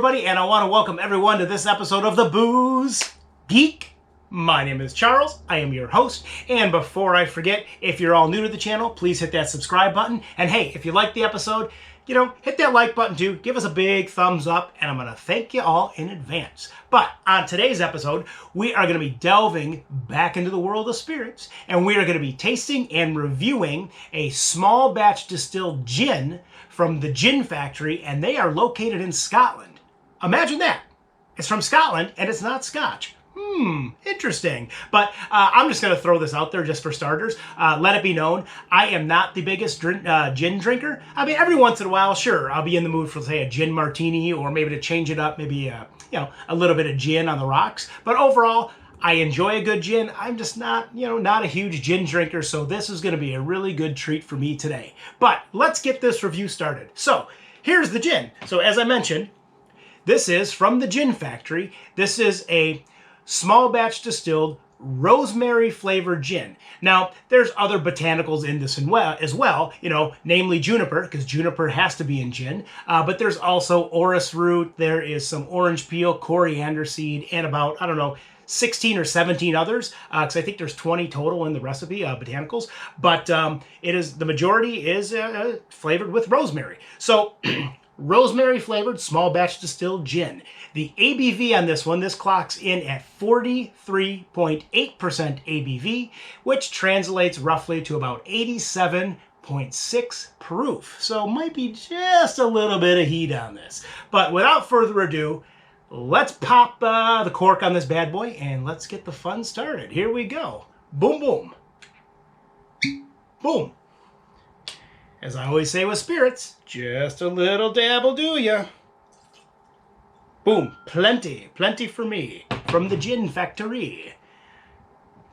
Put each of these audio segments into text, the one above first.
everybody, and I want to welcome everyone to this episode of the Booze Geek. My name is Charles, I am your host, and before I forget, if you're all new to the channel, please hit that subscribe button, and hey, if you like the episode, hit that like button too, give us a big thumbs up, and I'm going to thank you all in advance. But on today's episode, we are going to be delving back into the world of spirits, and we are going to be tasting and reviewing a small batch distilled gin from the Gin Factory, and they are located in Scotland. Imagine that. It's from Scotland, and it's not Scotch. Interesting. But I'm just going to throw this out there just for starters. Let it be known, I am not the biggest gin drinker. I mean, every once in a while, sure, I'll be in the mood for, say, a gin martini, or maybe to change it up, maybe, a little bit of gin on the rocks. But overall, I enjoy a good gin. I'm just not, not a huge gin drinker, so this is going to be a really good treat for me today. But let's get this review started. So, here's the gin. So, as I mentioned, this is from the Gin Factory. This is a small batch distilled rosemary flavored gin. Now, there's other botanicals in this as well, namely juniper, because juniper has to be in gin. But there's also orris root, there is some orange peel, coriander seed, and about, 16 or 17 others, because I think there's 20 total in the recipe, botanicals. But the majority is flavored with rosemary. So, rosemary flavored small batch distilled gin. The ABV on this one, this clocks in at 43.8% ABV, which translates roughly to about 87.6 proof. So might be just a little bit of heat on this. But without further ado, let's pop the cork on this bad boy and let's get the fun started. Here we go. Boom, boom. Boom. As I always say with spirits, just a little dab will do ya. Boom, plenty for me from the Gin Factory.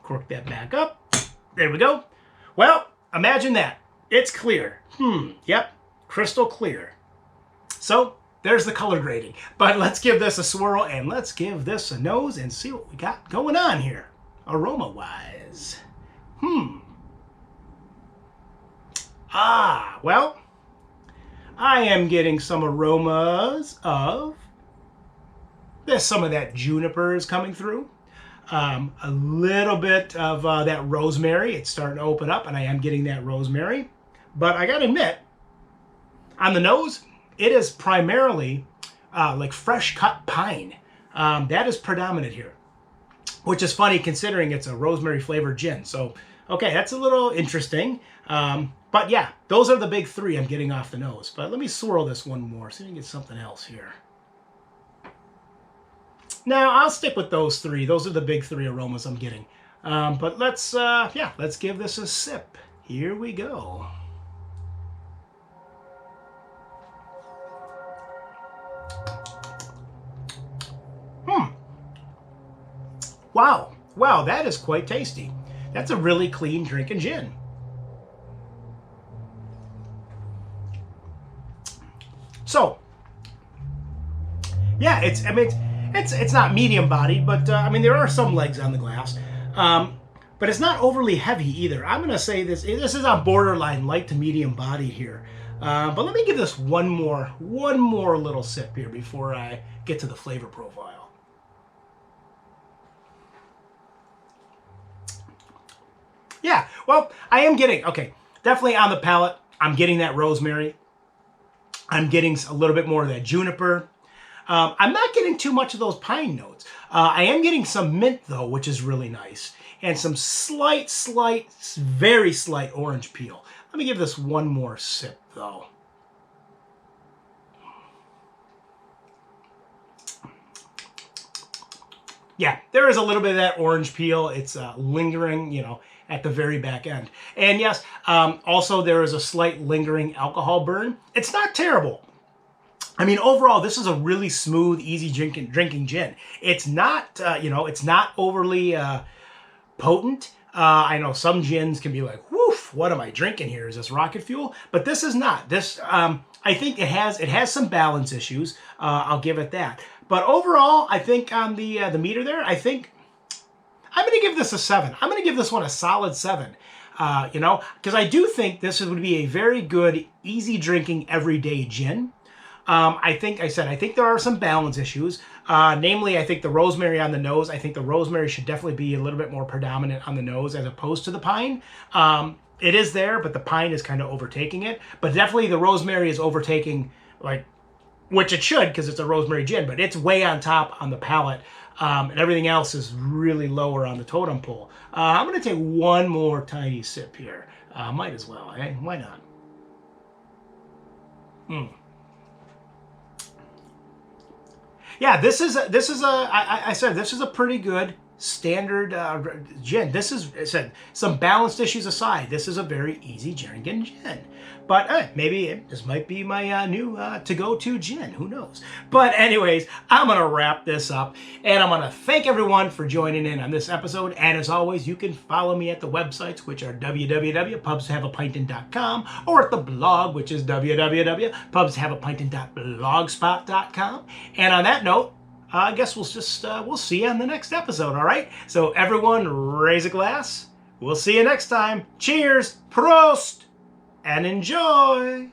Cork that back up. There we go. Well, imagine that. It's clear. Yep, crystal clear. So, there's the color grading. But let's give this a swirl and let's give this a nose and see what we got going on here, aroma-wise. Well, I am getting some aromas of, there's some of that juniper is coming through. A little bit of that rosemary. It's starting to open up and I am getting that rosemary. But I gotta admit, on the nose, it is primarily like fresh cut pine. That is predominant here, which is funny considering it's a rosemary flavored gin. So, okay, that's a little interesting. But yeah, those are the big three I'm getting off the nose. But let me swirl this one more, see if I can get something else here. Now, I'll stick with those three. Those are the big three aromas I'm getting. But let's give this a sip. Here we go. Wow, that is quite tasty. That's a really clean drinking gin. So, yeah, it's not medium bodied, but there are some legs on the glass. But it's not overly heavy either. I'm gonna say this is on borderline light to medium body here. But let me give this one more little sip here before I get to the flavor profile. Yeah, well, I am getting, definitely on the palate, I'm getting that rosemary. I'm getting a little bit more of that juniper. I'm not getting too much of those pine notes. I am getting some mint, though, which is really nice. And some very slight orange peel. Let me give this one more sip, though. Yeah, there is a little bit of that orange peel. It's lingering, at the very back end. And yes, also there is a slight lingering alcohol burn. It's not terrible. Overall, this is a really smooth, easy drinking gin. It's not, it's not overly potent. I know some gins can be like, woof, what am I drinking here? Is this rocket fuel? But this is not. This, I think it has some balance issues. I'll give it that. But overall, I think on the meter there, I think I'm going to give this a 7. I'm going to give this one a solid 7. Because I do think this would be a very good, easy drinking, everyday gin. I think there are some balance issues. Namely, I think the rosemary on the nose, I think the rosemary should definitely be a little bit more predominant on the nose as opposed to the pine. It is there, but the pine is kind of overtaking it. But definitely the rosemary is overtaking, like, which it should because it's a rosemary gin, but it's way on top on the palate. And everything else is really lower on the totem pole. I'm going to take one more tiny sip here. Might as well, eh? Why not? Yeah, this is a pretty good standard gin. This is, I said, some balanced issues aside, this is a very easy drinking gin. But maybe this might be my new to-go-to gin. Who knows? But anyways, I'm going to wrap this up. And I'm going to thank everyone for joining in on this episode. And as always, you can follow me at the websites, which are www.pubstohaveapintin.com, or at the blog, which is www.pubstohaveapintin.blogspot.com. And on that note, I guess we'll see you on the next episode, all right? So everyone, raise a glass. We'll see you next time. Cheers, PROST, and enjoy.